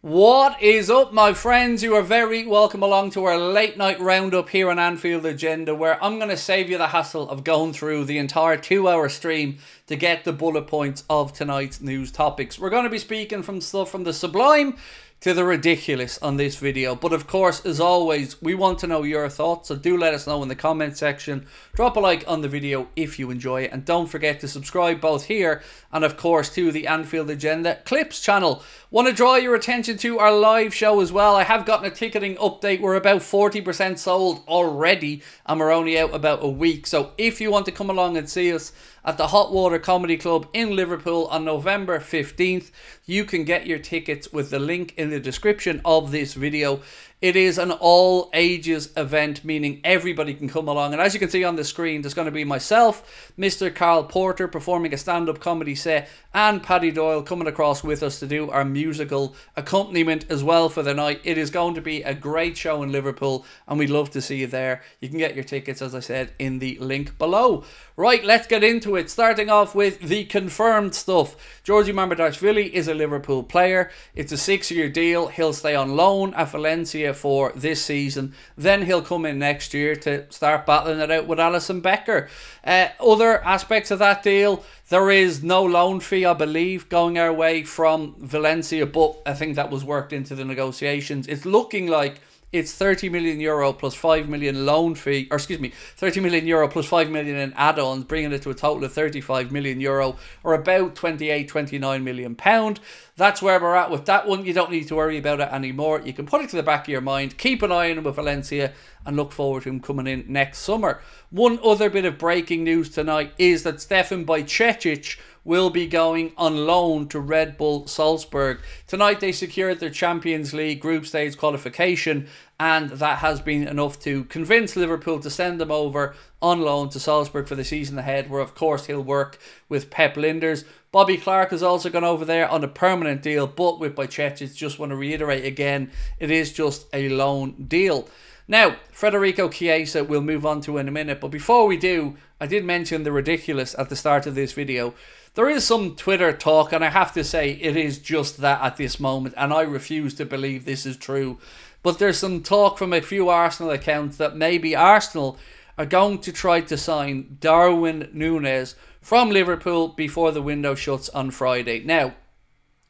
What is up, my friends? You are very welcome along to our late night roundup here on Anfield Agenda, where I'm going to save you the hassle of going through the entire 2-hour stream to get the bullet points of tonight's news topics. We're going to be speaking from stuff from the sublime to the ridiculous on this video, but of course, as always, we want to know your thoughts, so do let us know in the comment section. Drop a like on the video if you enjoy it, and don't forget to subscribe both here and of course to the Anfield Agenda Clips channel. Want to draw your attention to our live show as well. I have gotten a ticketing update. We're about 40% sold already, and we're only out about a week. So if you want to come along and see us at the Hot Water Comedy Club in Liverpool on November 15th, you can get your tickets with the link in the description of this video. It is an all ages event, meaning everybody can come along. And as you can see on the screen, there's going to be myself, Mr. Carl Porter performing a stand-up comedy set, and Paddy Doyle coming across with us to do our musical accompaniment as well for the night. It is going to be a great show in Liverpool, and we'd love to see you there. You can get your tickets, as I said, in the link below. Right, let's get into it. Starting off with the confirmed stuff. Georgi Mamardashvili is a Liverpool player. It's a 6-year deal. He'll stay on loan at Valencia for this season. Then he'll come in next year to start battling it out with Alisson Becker. Other aspects of that deal, there is no loan fee, I believe, going our way from Valencia, but I think that was worked into the negotiations. It's looking like it's 30 million euro plus 5 million loan fee, or excuse me, 30 million euro plus 5 million in add-ons, bringing it to a total of 35 million euro, or about 29 million pound. That's where we're at with that one. You don't need to worry about it anymore. You can put it to the back of your mind, keep an eye on him with Valencia, and look forward to him coming in next summer. One other bit of breaking news tonight is that Stefan Bajcetic will be going on loan to Red Bull Salzburg. Tonight they secured their Champions League group stage qualification, and that has been enough to convince Liverpool to send them over on loan to Salzburg for the season ahead, where of course he'll work with Pep Linders. Bobby Clark has also gone over there on a permanent deal, but with Bajcetic, just want to reiterate again, it is just a loan deal. Now, Federico Chiesa we'll move on to in a minute, but before we do, I did mention the ridiculous at the start of this video. There is some Twitter talk, and I have to say it is just that at this moment, and I refuse to believe this is true. But there's some talk from a few Arsenal accounts that maybe Arsenal are going to try to sign Darwin Núñez from Liverpool before the window shuts on Friday. Now,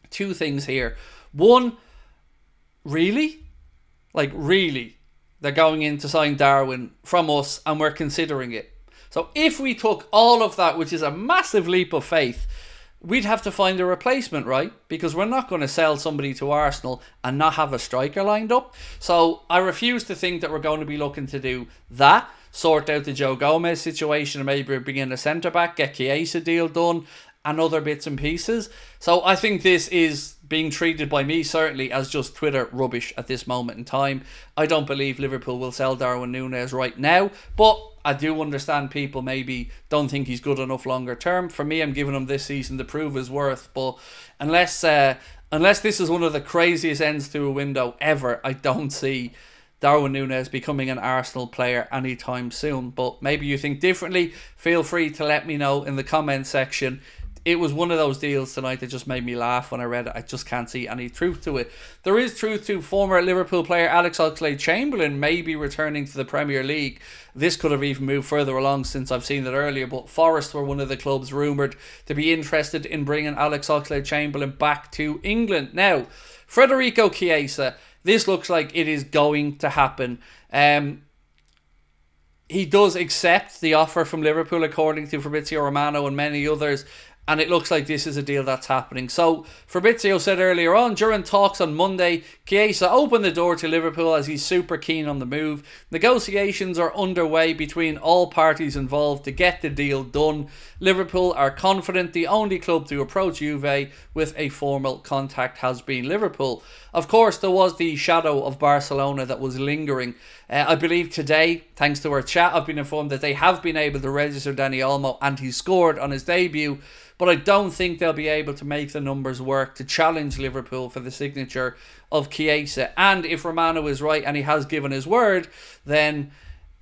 two things here. One, really? Like, really? They're going in to sign Darwin from us, and we're considering it. So if we took all of that, which is a massive leap of faith, we'd have to find a replacement, right? Because we're not going to sell somebody to Arsenal and not have a striker lined up. So I refuse to think that we're going to be looking to do that. Sort out the Joe Gomez situation, and maybe bring in a centre-back, get CHIESA deal done, and other bits and pieces. So I think this is being treated by me certainly as just Twitter rubbish at this moment in time. I don't believe Liverpool will sell Darwin Núñez right now, but I do understand people maybe don't think he's good enough longer term. For me, I'm giving him this season to prove his worth, but unless this is one of the craziest ends to a window ever, I don't see Darwin Núñez becoming an Arsenal player anytime soon. But maybe you think differently. Feel free to let me know in the comment section. It was one of those deals tonight that just made me laugh when I read it. I just can't see any truth to it. There is truth to former Liverpool player Alex Oxlade-Chamberlain maybe returning to the Premier League. This could have even moved further along since I've seen it earlier, but Forest were one of the clubs rumoured to be interested in bringing Alex Oxlade-Chamberlain back to England. Now, Federico Chiesa, this looks like it is going to happen. He does accept the offer from Liverpool, according to Fabrizio Romano and many others, and it looks like this is a deal that's happening. So, Fabrizio said earlier on, during talks on Monday, Chiesa opened the door to Liverpool as he's super keen on the move. Negotiations are underway between all parties involved to get the deal done. Liverpool are confident the only club to approach Juve with a formal contact has been Liverpool. Of course, there was the shadow of Barcelona that was lingering. I believe today, thanks to our chat, I've been informed that they have been able to register Dani Olmo, and he scored on his debut. But I don't think they'll be able to make the numbers work to challenge Liverpool for the signature of Chiesa. And if Romano is right and he has given his word, then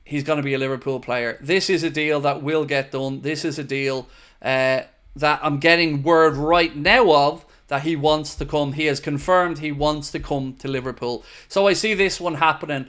he's going to be a Liverpool player. This is a deal that will get done. This is a deal that I'm getting word right now of that he wants to come. He has confirmed he wants to come to Liverpool. So I see this one happening.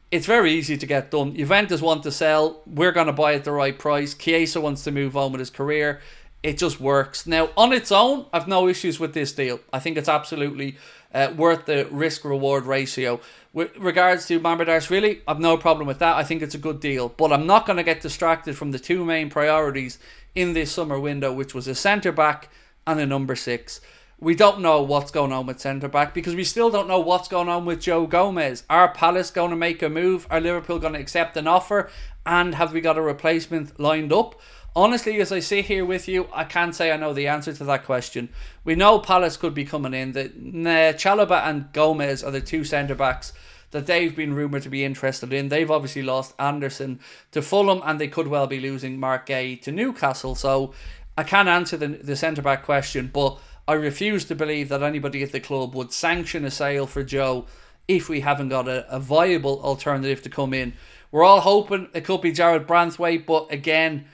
It's very easy to get done. Juventus want to sell. We're going to buy at the right price. Chiesa wants to move on with his career. It just works. Now, on its own, I've no issues with this deal. I think it's absolutely worth the risk-reward ratio. With regards to Mamardashvili, I've no problem with that. I think it's a good deal. But I'm not going to get distracted from the two main priorities in this summer window, which was a centre-back and a number 6. We don't know what's going on with centre-back because we still don't know what's going on with Joe Gomez. Are Palace going to make a move? Are Liverpool going to accept an offer? And have we got a replacement lined up? Honestly, as I sit here with you, I can't say I know the answer to that question. We know Palace could be coming in. Chalobah and Gomez are the two centre-backs that they've been rumoured to be interested in. They've obviously lost Anderson to Fulham, and they could well be losing Mark Gay to Newcastle. So I can't answer the centre-back question, but I refuse to believe that anybody at the club would sanction a sale for Joe if we haven't got a viable alternative to come in. We're all hoping it could be Jared Branthwaite, but again,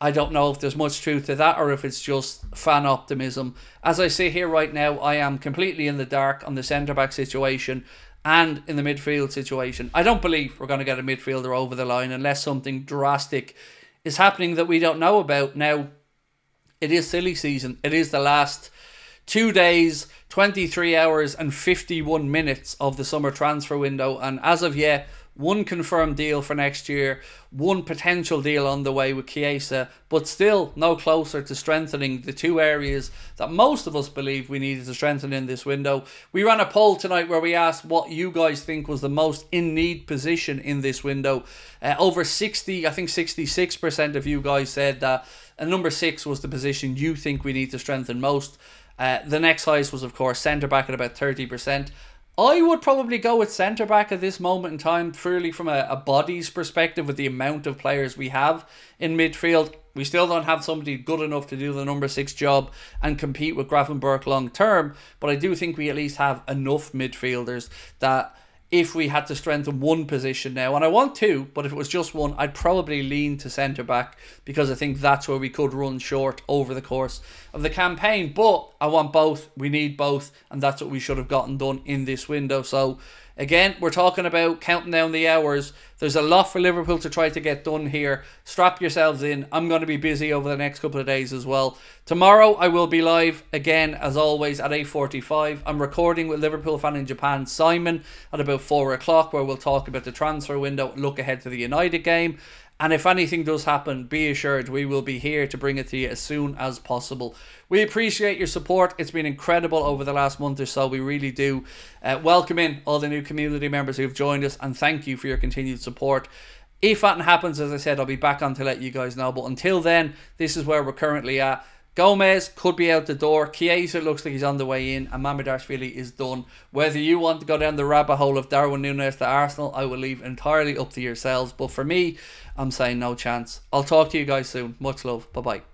I don't know if there's much truth to that or if it's just fan optimism. As I say here right now, I am completely in the dark on the centre-back situation and in the midfield situation. I don't believe we're going to get a midfielder over the line unless something drastic is happening that we don't know about. Now, it is silly season. It is the last 2 days, 23 hours and 51 minutes of the summer transfer window. And as of yet, one confirmed deal for next year, one potential deal on the way with Chiesa, but still no closer to strengthening the two areas that most of us believe we needed to strengthen in this window. We ran a poll tonight where we asked what you guys think was the most in-need position in this window. Over 60, I think 66% of you guys said that a number 6 was the position you think we need to strengthen most. The next highest was, of course, centre-back at about 30%. I would probably go with centre-back at this moment in time, purely from a bodies perspective with the amount of players we have in midfield. We still don't have somebody good enough to do the number 6 job and compete with Gravenberch long term, but I do think we at least have enough midfielders that if we had to strengthen one position now, and I want two, but if it was just one, I'd probably lean to centre-back because I think that's where we could run short over the course of the campaign. But I want both, we need both, and that's what we should have gotten done in this window. So again, we're talking about counting down the hours. There's a lot for Liverpool to try to get done here. Strap yourselves in. I'm going to be busy over the next couple of days as well. Tomorrow I will be live again, as always, at 8:45. I'm recording with Liverpool fan in Japan, Simon, at about 4 o'clock, where we'll talk about the transfer window, look ahead to the United game. And if anything does happen, be assured we will be here to bring it to you as soon as possible. We appreciate your support. It's been incredible over the last month or so. We really do. Welcome in all the new community members who've joined us, and thank you for your continued support. If that happens, as I said, I'll be back on to let you guys know. But until then, this is where we're currently at. Gomez could be out the door. Chiesa looks like he's on the way in, and Mamardashvili is done. Whether you want to go down the rabbit hole of Darwin Núñez to Arsenal, I will leave entirely up to yourselves. But for me, I'm saying no chance. I'll talk to you guys soon. Much love. Bye-bye.